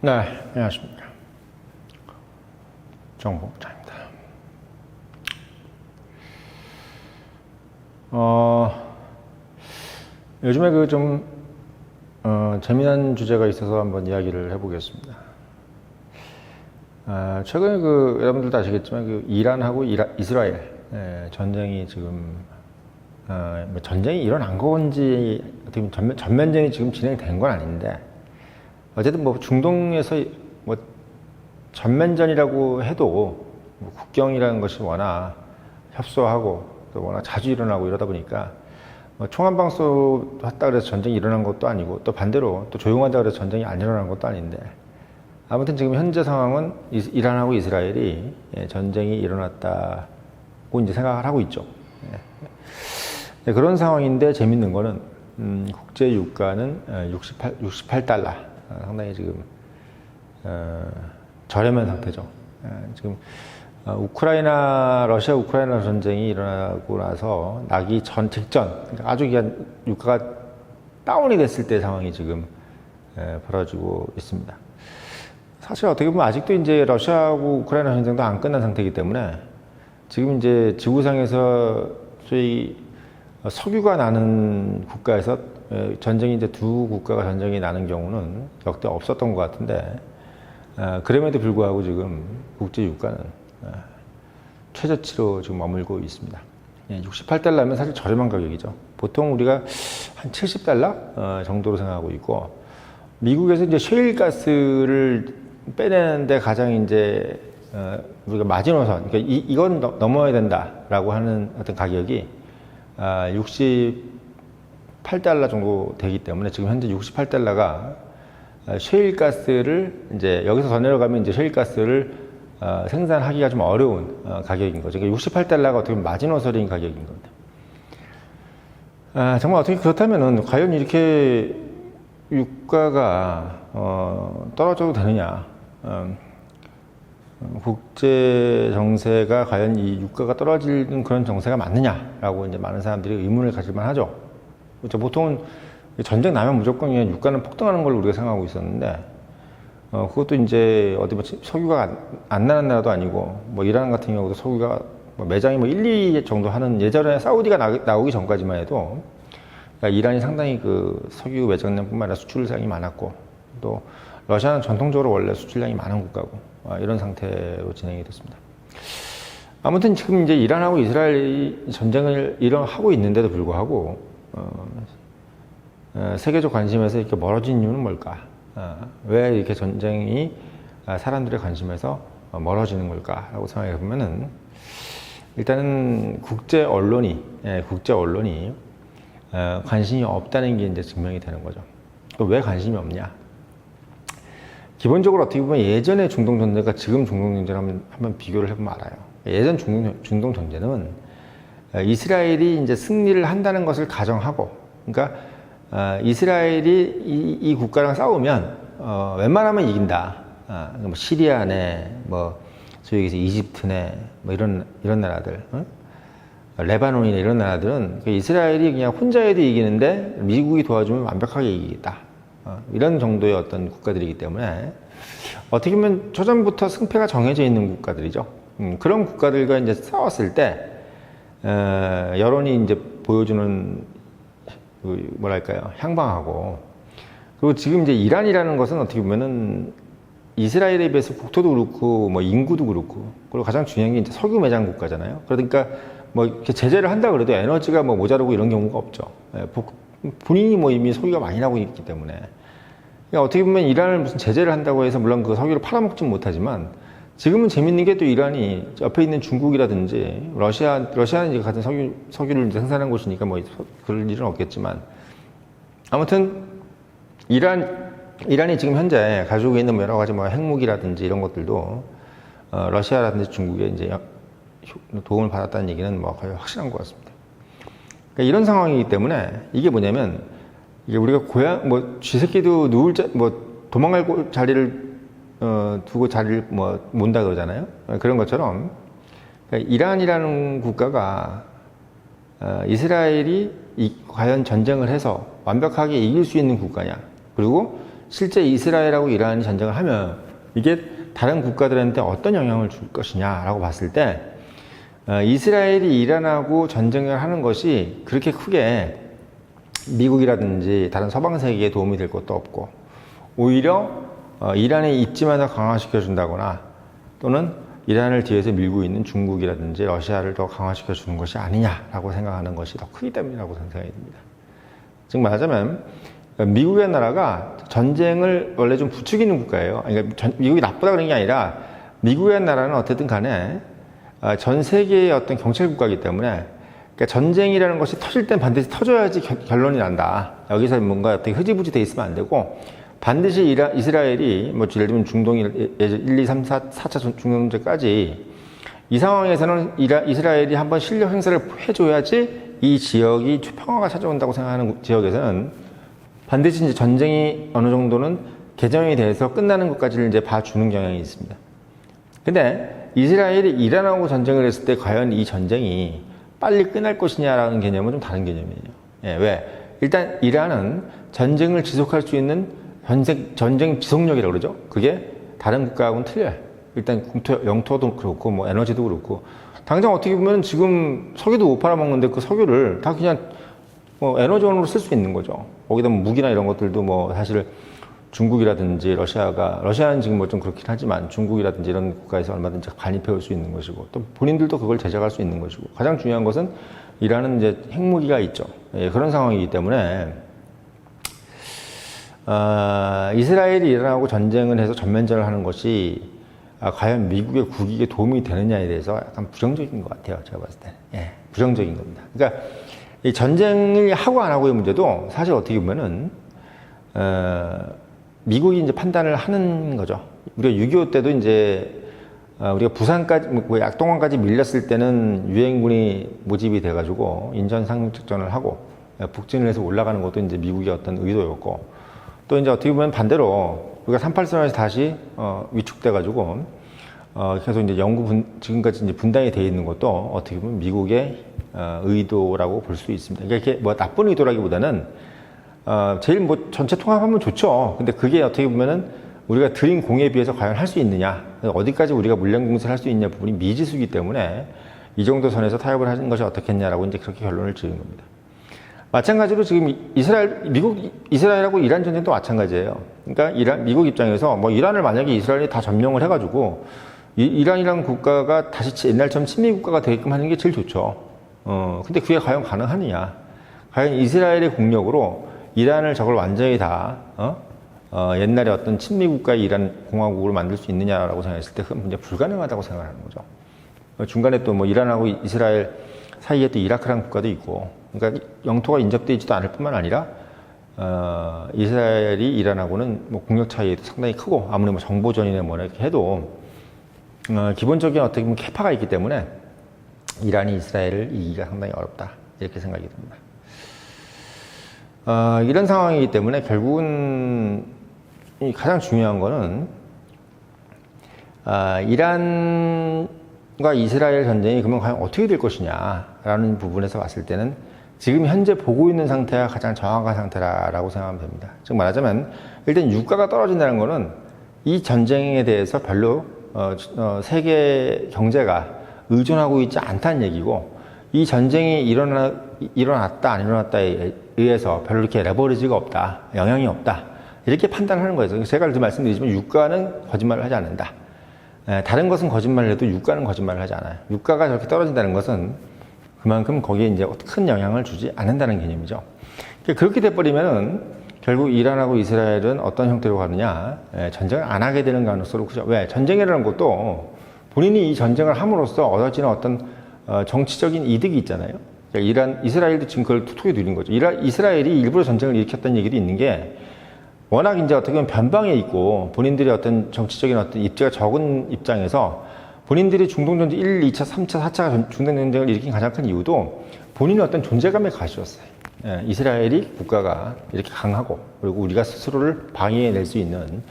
네, 안녕하십니까. 정보부장입니다. 요즘에 재미난 주제가 있어서 한번 이야기를 해보겠습니다. 최근에 여러분들도 아시겠지만 이란하고 이스라엘 전쟁이 지금 뭐 전쟁이 일어난 건지 어떻게 보면 전면전이 지금 진행된 건 아닌데 어쨌든 뭐 중동에서 뭐 전면전이라고 해도 뭐 국경이라는 것이 워낙 협소하고 또 워낙 자주 일어나고 이러다 보니까 뭐 총한방 쏘았다 그래서 전쟁이 일어난 것도 아니고 또 반대로 또 조용하다 그래서 전쟁이 안 일어난 것도 아닌데 아무튼 지금 현재 상황은 이란하고 이스라엘이 전쟁이 일어났다고 이제 생각을 하고 있죠. 그런 상황인데 재밌는 거는 국제 유가는 68달러 상당히 지금 저렴한 상태죠. 지금 러시아 우크라이나 전쟁이 일어나고 나서 나기 직전 그러니까 아주 유가가 다운이 됐을 때 상황이 지금 벌어지고 있습니다. 사실 어떻게 보면 아직도 이제 러시아하고 우크라이나 전쟁도 안 끝난 상태이기 때문에 지금 이제 지구상에서 소위 석유가 나는 국가에서 전쟁이 이제 두 국가가 전쟁이 나는 경우는 역대 없었던 것 같은데 그럼에도 불구하고 지금 국제 유가는 최저치로 지금 머물고 있습니다. 68달러면 사실 저렴한 가격이죠. 보통 우리가 한 70달러 정도로 생각하고 있고 미국에서 이제 셰일가스를 빼내는데 가장 이제 우리가 마지노선, 그러니까 이건 넘어야 된다라고 하는 어떤 가격이 68달러 정도 되기 때문에 지금 현재 68달러가 셰일가스를 이제 여기서 더 내려가면 이제 셰일가스를 생산하기가 좀 어려운 가격인 거죠. 그러니까 68달러가 어떻게 보면 마지노선인 가격인 겁니다. 정말 어떻게 그렇다면은 과연 이렇게 유가가 떨어져도 되느냐? 국제 정세가 과연 이 유가가 떨어지는 그런 정세가 맞느냐라고 이제 많은 사람들이 의문을 가질만 하죠. 그렇죠. 보통은 전쟁 나면 무조건 유가는 폭등하는 걸로 우리가 생각하고 있었는데, 그것도 이제 어디 뭐 석유가 안 나는 나라도 아니고, 뭐 이란 같은 경우도 석유가 뭐 매장이 뭐 1, 2 정도 하는 예전에 사우디가 나오기 전까지만 해도 그러니까 이란이 상당히 석유 매장량뿐만 아니라 수출량이 많았고, 또 러시아는 전통적으로 원래 수출량이 많은 국가고, 이런 상태로 진행이 됐습니다. 아무튼 지금 이제 이란하고 이스라엘이 전쟁을 하고 있는데도 불구하고, 세계적 관심에서 이렇게 멀어진 이유는 뭘까? 왜 이렇게 전쟁이 사람들의 관심에서 멀어지는 걸까라고 생각해 보면은 일단은 국제 언론이 관심이 없다는 게 이제 증명이 되는 거죠. 왜 관심이 없냐? 기본적으로 어떻게 보면 예전의 중동 전쟁과 지금 중동 전쟁을 한번 비교를 해보면 알아요. 예전 중동 전쟁은 이스라엘이 이제 승리를 한다는 것을 가정하고, 그러니까 이스라엘이 이 국가랑 싸우면 웬만하면 이긴다. 뭐 시리아네, 뭐 소위 얘기해서 이집트네, 뭐 이런 나라들, 레바논이나 이런 나라들은 이스라엘이 그냥 혼자 해도 이기는데 미국이 도와주면 완벽하게 이기겠다. 이런 정도의 어떤 국가들이기 때문에 어떻게 보면 초전부터 승패가 정해져 있는 국가들이죠. 그런 국가들과 이제 싸웠을 때 여론이 이제 보여주는 뭐랄까요, 향방하고, 그리고 지금 이제 이란이라는 것은 어떻게 보면은 이스라엘에 비해서 국토도 그렇고 뭐 인구도 그렇고, 그리고 가장 중요한 게 이제 석유 매장 국가잖아요. 그러니까 뭐 이렇게 제재를 한다 그래도 에너지가 뭐 모자르고 이런 경우가 없죠. 본인이 뭐 이미 석유가 많이 나고 있기 때문에. 그러니까 어떻게 보면 이란을 무슨 제재를 한다고 해서 물론 그 석유를 팔아먹진 못하지만 지금은 재밌는 게 또 이란이 옆에 있는 중국이라든지 러시아는 이제 같은 석유를 이제 생산하는 곳이니까 뭐 그럴 일은 없겠지만 아무튼 이란이 지금 현재 가지고 있는 뭐 여러 가지 뭐 핵무기라든지 이런 것들도 러시아라든지 중국에 이제 도움을 받았다는 얘기는 뭐 거의 확실한 것 같습니다. 그러니까 이런 상황이기 때문에 이게 뭐냐면 이게 우리가 쥐새끼도 도망갈 자리를 두고 자리를 몬다 그러잖아요. 그런 것처럼 그러니까 이란이라는 국가가 과연 전쟁을 해서 완벽하게 이길 수 있는 국가냐, 그리고 실제 이스라엘하고 이란이 전쟁을 하면 이게 다른 국가들한테 어떤 영향을 줄 것이냐라고 봤을 때 이스라엘이 이란하고 전쟁을 하는 것이 그렇게 크게 미국이라든지 다른 서방 세계에 도움이 될 것도 없고 오히려 이란의 입지만 더 강화시켜 준다거나 또는 이란을 뒤에서 밀고 있는 중국이라든지 러시아를 더 강화시켜 주는 것이 아니냐라고 생각하는 것이 더 크기 때문이라고 생각이 듭니다. 즉 말하자면 미국의 나라가 전쟁을 원래 좀 부추기는 국가예요. 그러니까 미국이 나쁘다 그런 게 아니라 미국의 나라는 어쨌든 간에 전 세계의 어떤 경찰 국가이기 때문에 그러니까 전쟁이라는 것이 터질 땐 반드시 터져야지 결론이 난다. 여기서 뭔가 어떻게 흐지부지 돼 있으면 안 되고 반드시 이스라엘이 뭐 예를 들면 중동 1, 2, 3, 4차 중동전쟁까지 이 상황에서는 이스라엘이 한번 실력 행사를 해줘야지 이 지역이 평화가 찾아온다고 생각하는 지역에서는 반드시 이제 전쟁이 어느 정도는 개정이 돼서 끝나는 것까지를 이제 봐주는 경향이 있습니다. 근데 이스라엘이 이란하고 전쟁을 했을 때 과연 이 전쟁이 빨리 끝날 것이냐라는 개념은 좀 다른 개념이에요. 예, 왜? 일단 이란은 전쟁을 지속할 수 있는 전쟁 지속력이라고 그러죠. 그게 다른 국가하고는 틀려요. 일단 영토도 그렇고 뭐 에너지도 그렇고 당장 어떻게 보면 지금 석유도 못 팔아먹는데 그 석유를 다 그냥 뭐 에너지원으로 쓸 수 있는 거죠. 거기다 뭐 무기나 이런 것들도 뭐 사실 중국이라든지 러시아는 지금 뭐 좀 그렇긴 하지만 중국이라든지 이런 국가에서 얼마든지 반입해 올 수 있는 것이고 또 본인들도 그걸 제작할 수 있는 것이고 가장 중요한 것은 이란은 이제 핵무기가 있죠. 예, 그런 상황이기 때문에 이스라엘이 이란하고 전쟁을 해서 전면전을 하는 것이 과연 미국의 국익에 도움이 되느냐에 대해서 약간 부정적인 것 같아요. 제가 봤을 때. 예, 부정적인 겁니다. 그러니까 이 전쟁을 하고 안 하고의 문제도 사실 어떻게 보면은 미국이 이제 판단을 하는 거죠. 우리가 6.25 때도 이제 우리가 부산까지, 약동강까지 밀렸을 때는 유엔군이 모집이 돼가지고 인천 상륙작전을 하고 북진을 해서 올라가는 것도 이제 미국의 어떤 의도였고 또 이제 어떻게 보면 반대로 우리가 38선에서 다시 위축돼가지고 계속 이제 지금까지 이제 분단이 돼 있는 것도 어떻게 보면 미국의 의도라고 볼 수 있습니다. 그러니까 이게 뭐 나쁜 의도라기보다는 제일 뭐 전체 통합하면 좋죠. 근데 그게 어떻게 보면은 우리가 들인 공에 비해서 과연 할 수 있느냐, 어디까지 우리가 물량 공세를 할 수 있냐 부분이 미지수이기 때문에 이 정도 선에서 타협을 하는 것이 어떻겠냐라고 이제 그렇게 결론을 지은 겁니다. 마찬가지로 지금 이스라엘하고 이란 전쟁도 마찬가지예요. 그러니까 미국 입장에서 뭐 이란을 만약에 이스라엘이 다 점령을 해가지고 이란이라는 국가가 다시 옛날처럼 친미 국가가 되게끔 하는 게 제일 좋죠. 근데 그게 과연 가능하느냐? 과연 이스라엘의 공력으로 이란을 저걸 완전히 다 옛날에 어떤 친미 국가의 이란 공화국으로 만들 수 있느냐라고 생각했을 때 그건 이제 불가능하다고 생각하는 거죠. 중간에 또 뭐 이란하고 이스라엘 사이에 또 이라크라는 국가도 있고, 그러니까 영토가 인접되어 있지도 않을 뿐만 아니라 이스라엘이 이란하고는 뭐 국력 차이도 상당히 크고 아무리 뭐 정보전이나 뭐라 이렇게 해도 기본적인 어떻게 보면 캐파가 있기 때문에 이란이 이스라엘을 이기기가 상당히 어렵다 이렇게 생각이 듭니다. 이런 상황이기 때문에 결국은 가장 중요한 거는 이란과 이스라엘 전쟁이 그러면 과연 어떻게 될 것이냐라는 부분에서 봤을 때는 지금 현재 보고 있는 상태가 가장 정확한 상태라고 생각하면 됩니다. 즉 말하자면 일단 유가가 떨어진다는 거는 이 전쟁에 대해서 별로 세계 경제가 의존하고 있지 않다는 얘기고 이 전쟁이 일어났다 안 일어났다에 의해서 별로 이렇게 레버리지가 없다, 영향이 없다 이렇게 판단하는 거예요. 제가 말씀드리지만 유가는 거짓말을 하지 않는다. 다른 것은 거짓말을 해도 유가는 거짓말을 하지 않아요. 유가가 저렇게 떨어진다는 것은 그만큼 거기에 이제 큰 영향을 주지 않는다는 개념이죠. 그렇게 돼버리면은 결국 이란하고 이스라엘은 어떤 형태로 가느냐, 전쟁을 안 하게 되는 가능성으로 크죠. 왜? 전쟁이라는 것도 본인이 이 전쟁을 함으로써 얻어지는 어떤 정치적인 이득이 있잖아요. 그러니까 이스라엘도 지금 그걸 톡톡히 누린 거죠. 이스라엘이 일부러 전쟁을 일으켰다는 얘기도 있는 게 워낙 이제 어떻게 보면 변방에 있고 본인들의 어떤 정치적인 어떤 입지가 적은 입장에서 본인들이 중동전쟁 1, 2차, 3차, 4차 중동전쟁을 일으킨 가장 큰 이유도 본인의 어떤 존재감에 가지였어요. 이스라엘이 국가가 이렇게 강하고 그리고 우리가 스스로를 방해해낼 수 있는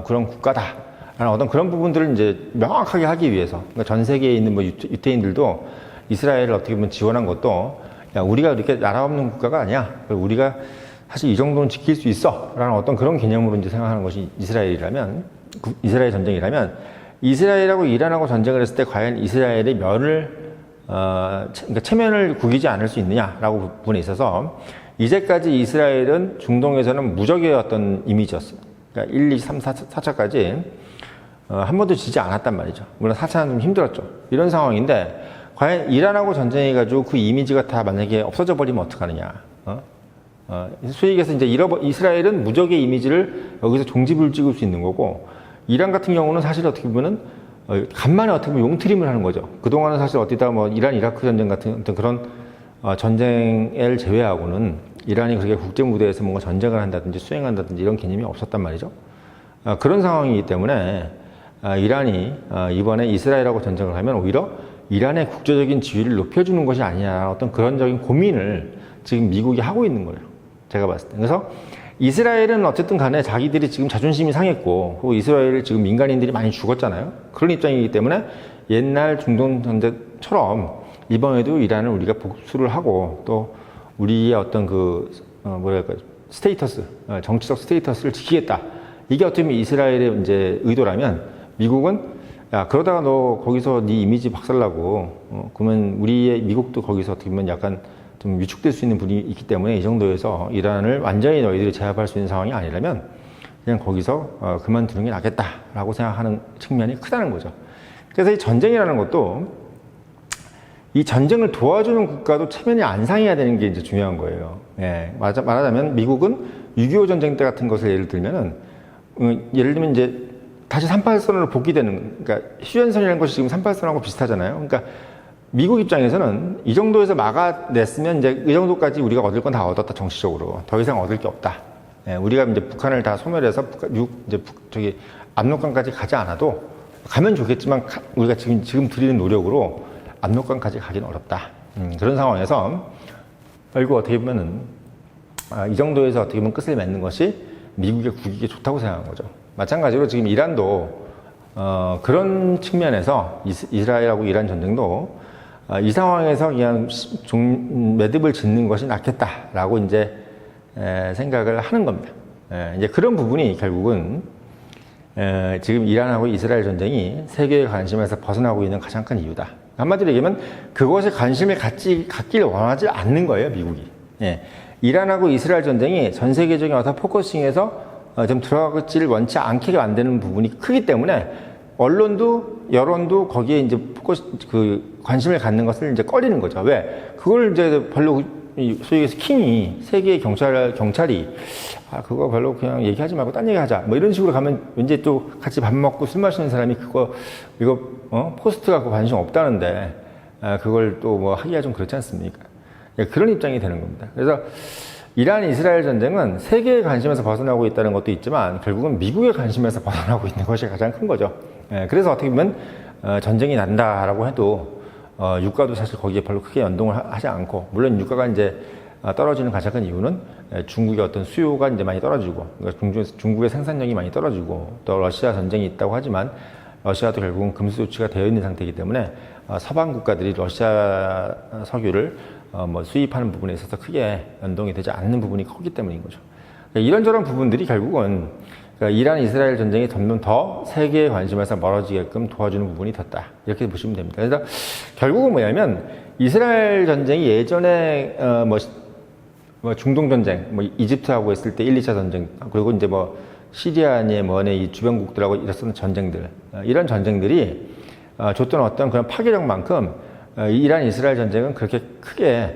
그런 국가다. 어떤 그런 부분들을 이제 명확하게 하기 위해서 그러니까 전 세계에 있는 뭐 유태인들도 이스라엘을 어떻게 보면 지원한 것도 야, 우리가 이렇게 나라 없는 국가가 아니야. 우리가 사실 이 정도는 지킬 수 있어 라는 어떤 그런 개념으로 이제 생각하는 것이 이스라엘 전쟁이라면, 이스라엘하고 이란하고 전쟁을 했을 때 과연 이스라엘이 그러니까 체면을 구기지 않을 수 있느냐라고 부분에 있어서, 이제까지 이스라엘은 중동에서는 무적의 어떤 이미지였어요. 그러니까 1, 2, 3, 4차까지 한 번도 지지 않았단 말이죠. 물론 4차는 좀 힘들었죠. 이런 상황인데, 과연 이란하고 전쟁해가지고 그 이미지가 다 만약에 없어져 버리면 어떡하느냐. 소위 얘기해서 이제 이스라엘은 무적의 이미지를 여기서 종지부를 찍을 수 있는 거고, 이란 같은 경우는 사실 어떻게 보면은 간만에 어떻게 보면 용트림을 하는 거죠. 그동안은 사실 어디다 뭐 이란 이라크 전쟁 같은 어떤 그런 전쟁을 제외하고는 이란이 그렇게 국제 무대에서 뭔가 전쟁을 한다든지 수행한다든지 이런 개념이 없었단 말이죠. 그런 상황이기 때문에 이란이 이번에 이스라엘하고 전쟁을 하면 오히려 이란의 국제적인 지위를 높여주는 것이 아니냐, 어떤 그런적인 고민을 지금 미국이 하고 있는 거예요. 제가 봤을 때. 그래서 이스라엘은 어쨌든 간에 자기들이 지금 자존심이 상했고, 그리고 이스라엘 지금 민간인들이 많이 죽었잖아요. 그런 입장이기 때문에 옛날 중동 전쟁처럼 이번에도 이란을 우리가 복수를 하고, 또 우리의 어떤 스테이터스, 정치적 스테이터스를 지키겠다. 이게 어떻게 보면 이스라엘의 이제 의도라면, 미국은 야, 그러다가 너 거기서 네 이미지 박살나고, 그러면 우리의 미국도 거기서 어떻게 보면 약간 좀 위축될 수 있는 분이 있기 때문에 이 정도에서 이란을 완전히 너희들이 제압할 수 있는 상황이 아니라면 그냥 거기서 그만두는 게 낫겠다라고 생각하는 측면이 크다는 거죠. 그래서 이 전쟁이라는 것도, 이 전쟁을 도와주는 국가도 체면이 안 상해야 되는 게 이제 중요한 거예요. 예, 말하자면 미국은 6.25 전쟁 때 같은 것을 예를 들면은, 예를 들면 이제 다시 38선으로 복귀되는, 그러니까 휴전선이라는 것이 지금 38선하고 비슷하잖아요. 그러니까 미국 입장에서는 이 정도에서 막아냈으면 이제 이 정도까지 우리가 얻을 건 다 얻었다, 정치적으로. 더 이상 얻을 게 없다. 예, 우리가 이제 북한을 다 소멸해서 압록강까지 가지 않아도, 가면 좋겠지만 우리가 지금 들이는 노력으로 압록강까지 가기는 어렵다. 그런 상황에서 결국 어떻게 보면은 이 정도에서 어떻게 보면 끝을 맺는 것이 미국의 국익에 좋다고 생각한 거죠. 마찬가지로 지금 이란도 그런 측면에서 이스라엘하고 이란 전쟁도 이 상황에서 그냥 매듭을 짓는 것이 낫겠다라고 이제 생각을 하는 겁니다. 이제 그런 부분이 결국은 지금 이란하고 이스라엘 전쟁이 세계의 관심에서 벗어나고 있는 가장 큰 이유다. 한마디로 얘기하면 그것에 관심을 갖기를 원하지 않는 거예요, 미국이. 이란하고 이스라엘 전쟁이 전 세계적인 어떤 포커싱에서 좀 들어가지를 원치 않게 만드는 부분이 크기 때문에 언론도 여론도 거기에 이제 관심을 갖는 것을 이제 꺼리는 거죠. 왜? 그걸 이제 별로 소위 얘기해서 킹이, 세계의 경찰이 그거 별로 그냥 얘기하지 말고 딴 얘기하자, 뭐 이런 식으로 가면 왠지 또 같이 밥 먹고 술 마시는 사람이 이거 포스트 갖고 관심 없다는데 그걸 또 뭐 하기가 좀 그렇지 않습니까? 그런 입장이 되는 겁니다. 그래서 이란 이스라엘 전쟁은 세계의 관심에서 벗어나고 있다는 것도 있지만 결국은 미국의 관심에서 벗어나고 있는 것이 가장 큰 거죠. 그래서 어떻게 보면 전쟁이 난다라고 해도 유가도 사실 거기에 별로 크게 연동을 하지 않고, 물론 유가가 이제 떨어지는 가장 큰 이유는 중국의 어떤 수요가 이제 많이 떨어지고, 그러니까 중국의 생산력이 많이 떨어지고, 또 러시아 전쟁이 있다고 하지만 러시아도 결국은 금수 조치가 되어 있는 상태이기 때문에 서방 국가들이 러시아 석유를 수입하는 부분에 있어서 크게 연동이 되지 않는 부분이 크기 때문인 거죠. 그러니까 이런저런 부분들이 결국은 이란 이스라엘 전쟁이 점점 더 세계의 관심에서 멀어지게끔 도와주는 부분이 됐다, 이렇게 보시면 됩니다. 그래서 결국은 뭐냐면 이스라엘 전쟁이 예전에 중동 전쟁, 이집트하고 했을 때 1, 2차 전쟁, 그리고 이제 시리아니 이 주변국들하고 일었던 전쟁들, 이런 전쟁들이 줬던 어떤 그런 파괴력만큼 이란 이스라엘 전쟁은 그렇게 크게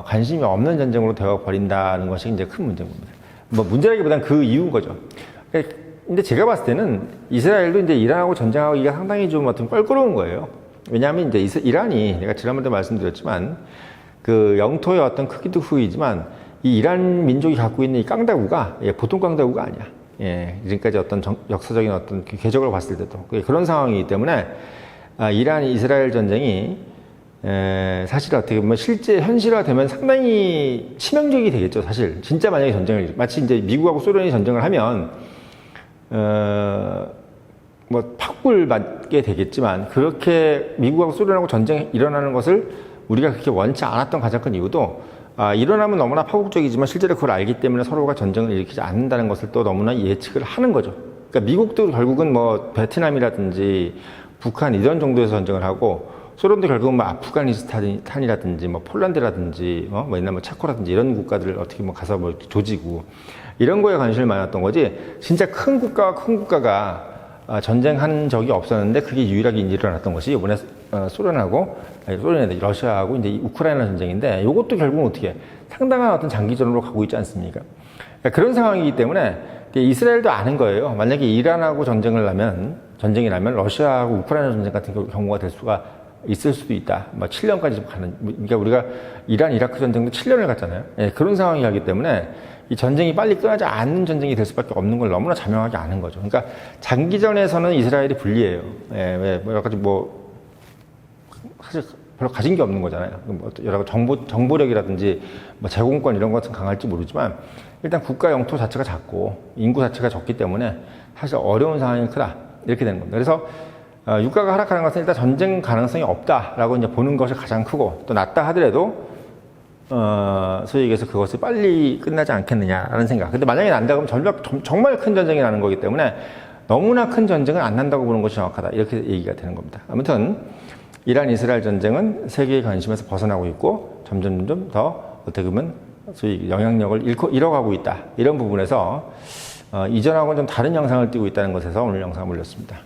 관심이 없는 전쟁으로 되어버린다는 것이 이제 큰 문제인 겁니다. 문제라기보다는 그 이유인 거죠. 근데 제가 봤을 때는 이스라엘도 이제 이란하고 전쟁하기가 상당히 좀 껄끄러운 거예요. 왜냐하면 이제 이란이, 내가 지난번에 말씀드렸지만 그 영토의 어떤 크기도 크기지만 이 이란 민족이 갖고 있는 이 깡다구가 보통 깡다구가 아니야. 지금까지 어떤 역사적인 어떤 궤적을 봤을 때도 그런 상황이기 때문에 이란 이스라엘 전쟁이 사실 어떻게 보면 실제 현실화되면 상당히 치명적이 되겠죠. 사실 진짜 만약에 전쟁을, 마치 이제 미국하고 소련이 전쟁을 하면 팍불 맞게 되겠지만, 그렇게 미국하고 소련하고 전쟁이 일어나는 것을 우리가 그렇게 원치 않았던 가장 큰 이유도 일어나면 너무나 파국적이지만 실제로 그걸 알기 때문에 서로가 전쟁을 일으키지 않는다는 것을 또 너무나 예측을 하는 거죠. 그러니까 미국도 결국은 뭐 베트남이라든지 북한 이런 정도에서 전쟁을 하고, 소련도 결국은 뭐 아프가니스탄이라든지 뭐 폴란드라든지 뭐 옛날 뭐 체코라든지 이런 국가들을 어떻게 뭐 가서 뭐 조지고 이런 거에 관심을 많았던 거지, 진짜 큰 국가가 전쟁한 적이 없었는데 그게 유일하게 일어났던 것이 이번에 러시아하고 이제 우크라이나 전쟁인데, 이것도 결국은 어떻게 상당한 어떤 장기전으로 가고 있지 않습니까? 그러니까 그런 상황이기 때문에 이스라엘도 아는 거예요. 만약에 이란하고 전쟁이 나면 러시아하고 우크라이나 전쟁 같은 경우가 될 수가 있을 수도 있다. 뭐 7년까지 가는, 그러니까 우리가 이란 이라크 전쟁도 7년을 갔잖아요. 예, 그런 상황이기 때문에 이 전쟁이 빨리 끝나지 않는 전쟁이 될 수밖에 없는 걸 너무나 자명하게 아는 거죠. 그러니까 장기전에서는 이스라엘이 불리해요. 예, 왜 여러 가지 뭐 사실 별로 가진 게 없는 거잖아요. 뭐 여러 가지 정보력이라든지 뭐 제공권 이런 것은 강할지 모르지만, 일단 국가 영토 자체가 작고 인구 자체가 적기 때문에 사실 어려운 상황이 크다, 이렇게 되는 겁니다. 그래서 유가가 하락하는 것은 일단 전쟁 가능성이 없다라고 이제 보는 것이 가장 크고, 또 낮다 하더라도 소위 얘기해서 그것이 빨리 끝나지 않겠느냐라는 생각. 근데 만약에 난다 그러면 정말 큰 전쟁이 나는 거기 때문에 너무나 큰 전쟁은 안 난다고 보는 것이 정확하다, 이렇게 얘기가 되는 겁니다. 아무튼 이란 이스라엘 전쟁은 세계의 관심에서 벗어나고 있고 점점 더 어떻게 보면 소위 영향력을 잃어가고 있다, 이런 부분에서 이전하고는 좀 다른 영상을 띄고 있다는 것에서 오늘 영상을 올렸습니다.